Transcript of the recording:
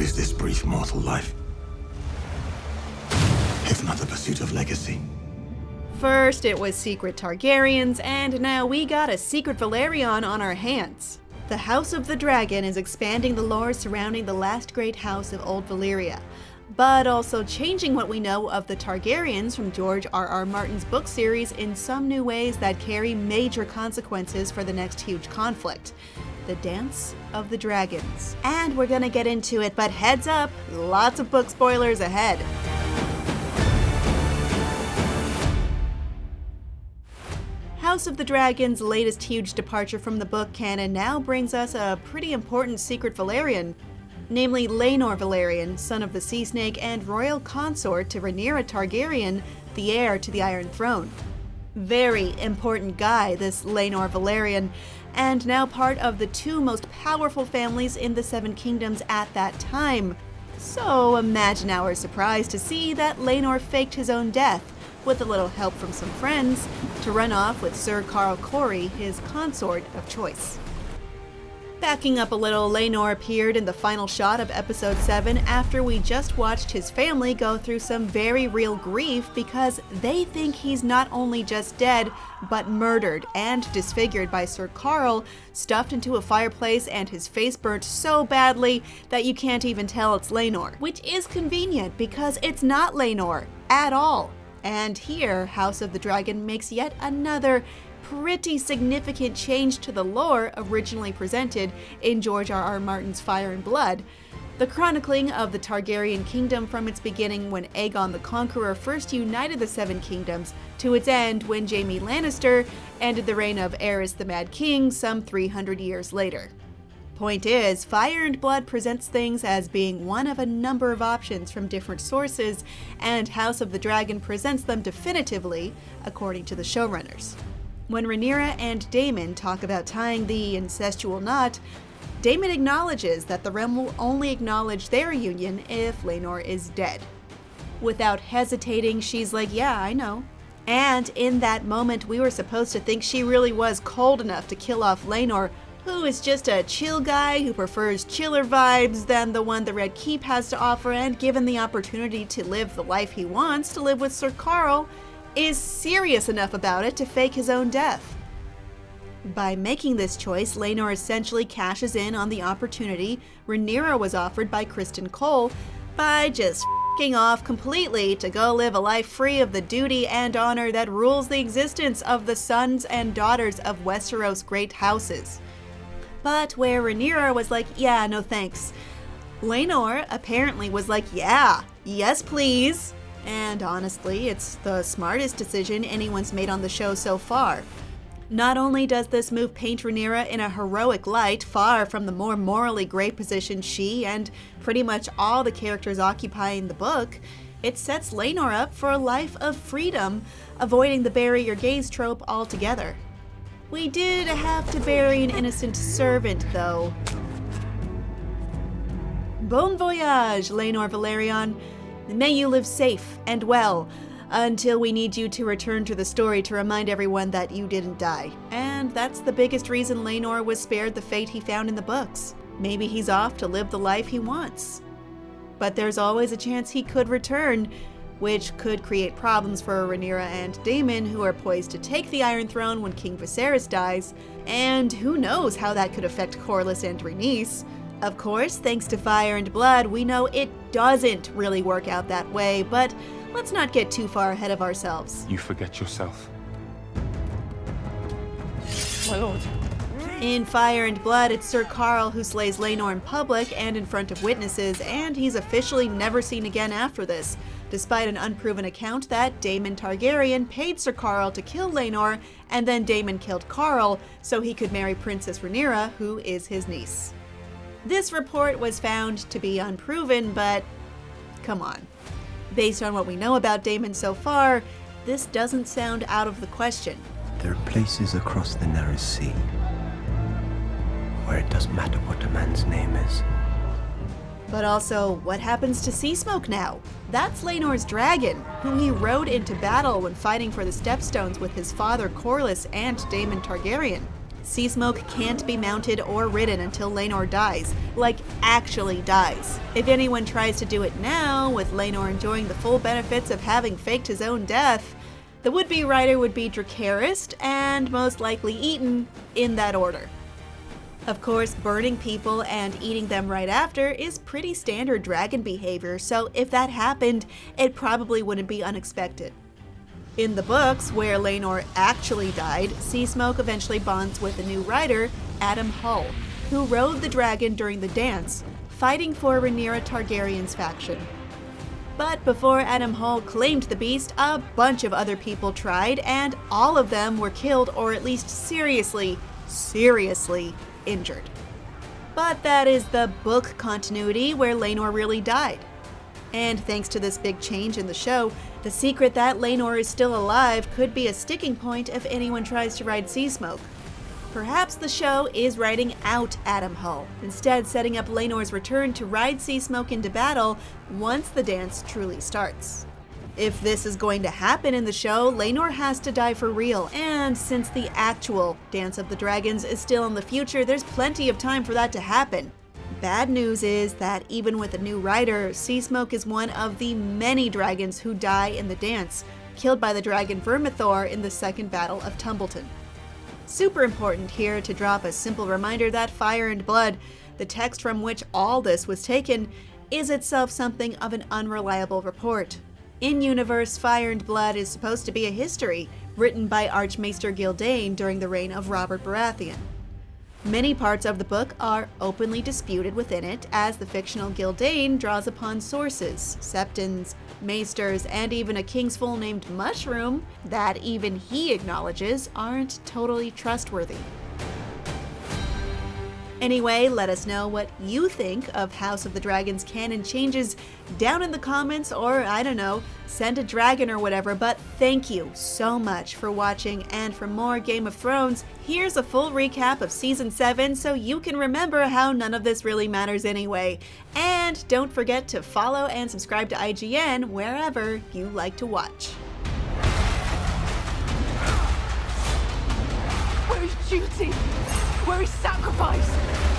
is this brief mortal life? If not the pursuit of legacy. First, it was secret Targaryens, and now we got a secret Valerion on our hands. The House of the Dragon is expanding the lore surrounding the last great house of Old Valyria, but also changing what we know of the Targaryens from George R.R. Martin's book series in some new ways that carry major consequences for the next huge conflict. The Dance of the Dragons. And we're gonna get into it, but heads up, lots of book spoilers ahead. House of the Dragon's latest huge departure from the book canon now brings us a pretty important secret Valerian, namely Laenor Velaryon, son of the Sea Snake and royal consort to Rhaenyra Targaryen, the heir to the Iron Throne. Very important guy, this Laenor Velaryon, and now part of the two most powerful families in the Seven Kingdoms at that time. So imagine our surprise to see that Laenor faked his own death, with a little help from some friends, to run off with Sir Carl Corey, his consort of choice. Backing up a little, Laenor appeared in the final shot of episode 7 after we just watched his family go through some very real grief because they think he's not only just dead, but murdered and disfigured by Sir Carl, stuffed into a fireplace and his face burnt so badly that you can't even tell it's Laenor. Which is convenient because it's not Laenor at all. And here, House of the Dragon makes yet another pretty significant change to the lore originally presented in George R.R. Martin's Fire and Blood, the chronicling of the Targaryen kingdom from its beginning when Aegon the Conqueror first united the Seven Kingdoms to its end when Jaime Lannister ended the reign of Aerys the Mad King some 300 years later. Point is, Fire and Blood presents things as being one of a number of options from different sources, and House of the Dragon presents them definitively, according to the showrunners. When Rhaenyra and Daemon talk about tying the incestual knot, Daemon acknowledges that the realm will only acknowledge their union if Laenor is dead. Without hesitating, she's like, yeah, I know. And in that moment, we were supposed to think she really was cold enough to kill off Laenor, who is just a chill guy who prefers chiller vibes than the one the Red Keep has to offer, and given the opportunity to live the life he wants to live with Sir Carl, is serious enough about it to fake his own death. By making this choice, Laenor essentially cashes in on the opportunity Rhaenyra was offered by Criston Cole by just f***ing off completely to go live a life free of the duty and honor that rules the existence of the sons and daughters of Westeros' great houses. But where Rhaenyra was like, yeah, no thanks, Laenor apparently was like, yeah, yes please. And honestly, it's the smartest decision anyone's made on the show so far. Not only does this move paint Rhaenyra in a heroic light, far from the more morally gray position she and pretty much all the characters occupy in the book, it sets Laenor up for a life of freedom, avoiding the bury your gaze trope altogether. We did have to bury an innocent servant, though. Bon voyage, Laenor Velaryon. May you live safe and well, until we need you to return to the story to remind everyone that you didn't die. And that's the biggest reason Laenor was spared the fate he found in the books. Maybe he's off to live the life he wants. But there's always a chance he could return, which could create problems for Rhaenyra and Daemon, who are poised to take the Iron Throne when King Viserys dies, and who knows how that could affect Corlys and Rhaenys. Of course, thanks to Fire and Blood, we know it doesn't really work out that way, but let's not get too far ahead of ourselves. You forget yourself. My lord. In Fire and Blood, it's Sir Carl who slays Laenor in public and in front of witnesses, and he's officially never seen again after this, despite an unproven account that Daemon Targaryen paid Sir Carl to kill Laenor, and then Daemon killed Carl so he could marry Princess Rhaenyra, who is his niece. This report was found to be unproven, but come on. Based on what we know about Daemon so far, this doesn't sound out of the question. There are places across the narrow sea where it doesn't matter what a man's name is. But also, what happens to Seasmoke now? That's Laenor's dragon, whom he rode into battle when fighting for the Stepstones with his father Corlys and Daemon Targaryen. Sea Smoke can't be mounted or ridden until Laenor dies, like actually dies. If anyone tries to do it now, with Laenor enjoying the full benefits of having faked his own death, the would-be rider would be Dracarys and most likely eaten in that order. Of course, burning people and eating them right after is pretty standard dragon behavior, so if that happened, it probably wouldn't be unexpected. In the books, where Laenor actually died, Sea Smoke eventually bonds with a new rider, Adam Hull, who rode the dragon during the dance, fighting for Rhaenyra Targaryen's faction. But before Adam Hull claimed the beast, a bunch of other people tried, and all of them were killed or at least seriously injured. But that is the book continuity where Laenor really died. And thanks to this big change in the show, the secret that Laenor is still alive could be a sticking point if anyone tries to ride Sea Smoke. Perhaps the show is writing out Adam Hull, instead setting up Laenor's return to ride Sea Smoke into battle once the dance truly starts. If this is going to happen in the show, Laenor has to die for real, and since the actual Dance of the Dragons is still in the future, there's plenty of time for that to happen. Bad news is that even with a new rider, Sea Smoke is one of the many dragons who die in the dance, killed by the dragon Vermithor in the Second Battle of Tumbleton. Super important here to drop a simple reminder that Fire and Blood, the text from which all this was taken, is itself something of an unreliable report. In-universe, Fire and Blood is supposed to be a history written by Archmaester Gildain during the reign of Robert Baratheon. Many parts of the book are openly disputed within it, as the fictional Gildain draws upon sources, septons, maesters, and even a king's fool named Mushroom that even he acknowledges aren't totally trustworthy. Anyway, let us know what you think of House of the Dragon's canon changes down in the comments, or I don't know, send a dragon or whatever, but thank you so much for watching, and for more Game of Thrones, here's a full recap of Season 7 so you can remember how none of this really matters anyway. And don't forget to follow and subscribe to IGN wherever you like to watch. Where is duty? Where is sacrifice?